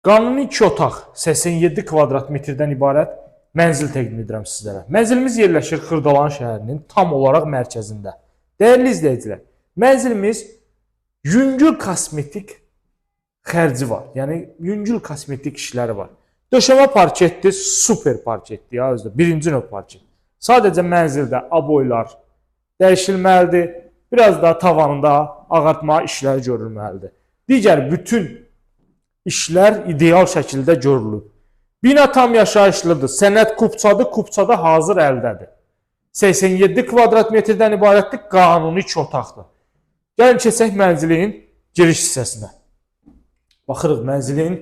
Qanuni 2 otaq 87 kvadrat metrdən ibarət mənzil təqdim edirəm sizlərə. Mənzilimiz yerləşir Xırdalan şəhərinin tam olaraq mərkəzində. Dəyərli izləyicilər, mənzilimiz yüngül kosmetik xərci var. Yəni yüngül kosmetik işləri var. Döşəmə parketdir, super parketdir ya özdə. Birinci növ parket. Sadəcə mənzildə aboylar dəyişilməlidir. Biraz da tavanında ağartma işləri görülməlidir. Digər bütün işlər ideal şəkildə görülüb. Bina tam yaşayışlıdır. Sənəd kupçadır, kupçada hazır əldədir. 87 kvadrat metrdən ibarətdir, qanuni 2 otaqdır. Gəlin keçək mənzilin giriş hissəsinə. Baxırıq mənzilin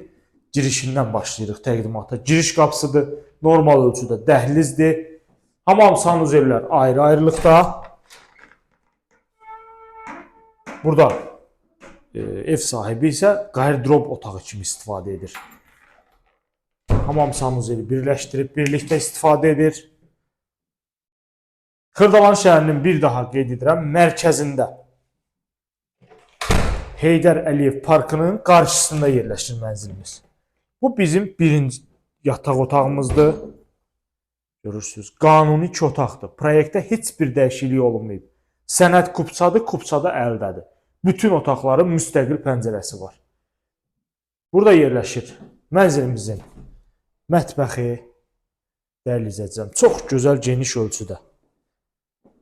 girişindən başlayırıq təqdimata. Giriş qapısıdır, normal ölçüdə dəhlizdir. Hamam sanuzellər ayrı-ayrılıqda. Burada ev sahibi isə qardrob otağı kimi istifadə edir. Hamam sanuzeli birləşdirib birlikdə istifadə edir. Xırdalan şəhərinin bir daha qeyd edirəm, mərkəzində Heydər Əliyev Parkının qarşısında yerləşir mənzilimiz. Bu bizim birinci yataq otağımızdır. Görürsünüz, qanuni 2 otaqdır. Proyektdə heç bir dəyişiklik olunmayıb. Sənəd kupçadır, kupçada əldədir. Bütün otaqların müstəqil pəncərəsi var. Burada yerləşir mənzilimizin mətbəxi, dəyərli izləyicilər, çox gözəl geniş ölçüdə.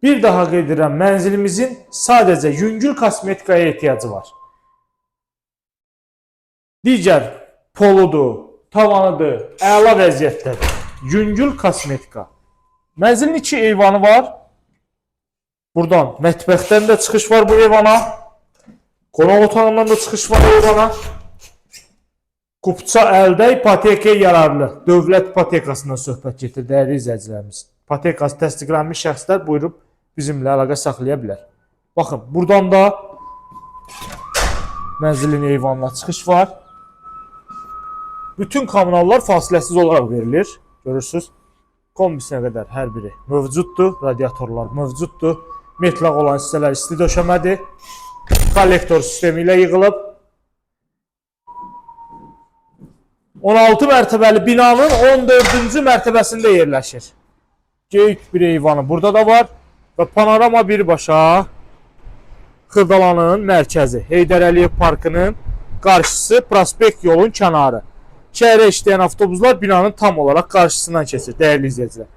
Bir daha qeyd edirəm, mənzilimizin sadəcə yüngül kosmetikaya ehtiyacı var. Digər poludur, tavanıdır, əla vəziyyətdədir. Yüngül kosmetika. Mənzilin 2 eyvanı var. Buradan mətbəxdən də çıxış var bu eyvana. Qonaq otağından da çıxış var eyvana. Kupça əldə ipotekaya yararlı. Dövlət ipotekasından söhbət getir, dəyərli izləyicilərimiz. İpotekası təsdiqlənmiş şəxslər buyurub bizimlə əlaqə saxlaya bilər. Baxın, buradan da mənzilin eyvanına çıxış var. Bütün kommunallar fasiləsiz olaraq verilir. Görürsünüz, kombisinə qədər hər biri mövcuddur. Radiatorlar mövcuddur. Metlaq olan hissələr isti döşəmədir. Kollektor sistemi ilə yığılıb. 16 mərtəbəli binanın 14-cü mərtəbəsində yerləşir. Geyik bir eyvanı burada da var. Və panorama birbaşa Xırdalanın mərkəzi. Heydər Əliyev Parkının qarşısı prospekt yolun kənarı. Şəhərə işləyən avtobuslar binanın tam olaraq qarşısından keçir, dəyərli izləyicilər.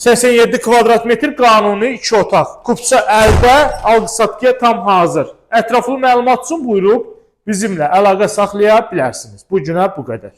87 kvadrat metr qanuni 2 otaq. Kupça əldə, alqı-satqıya tam hazır. Ətraflı məlumat üçün buyurub bizimlə əlaqə saxlaya bilərsiniz. Bu günə bu qədər.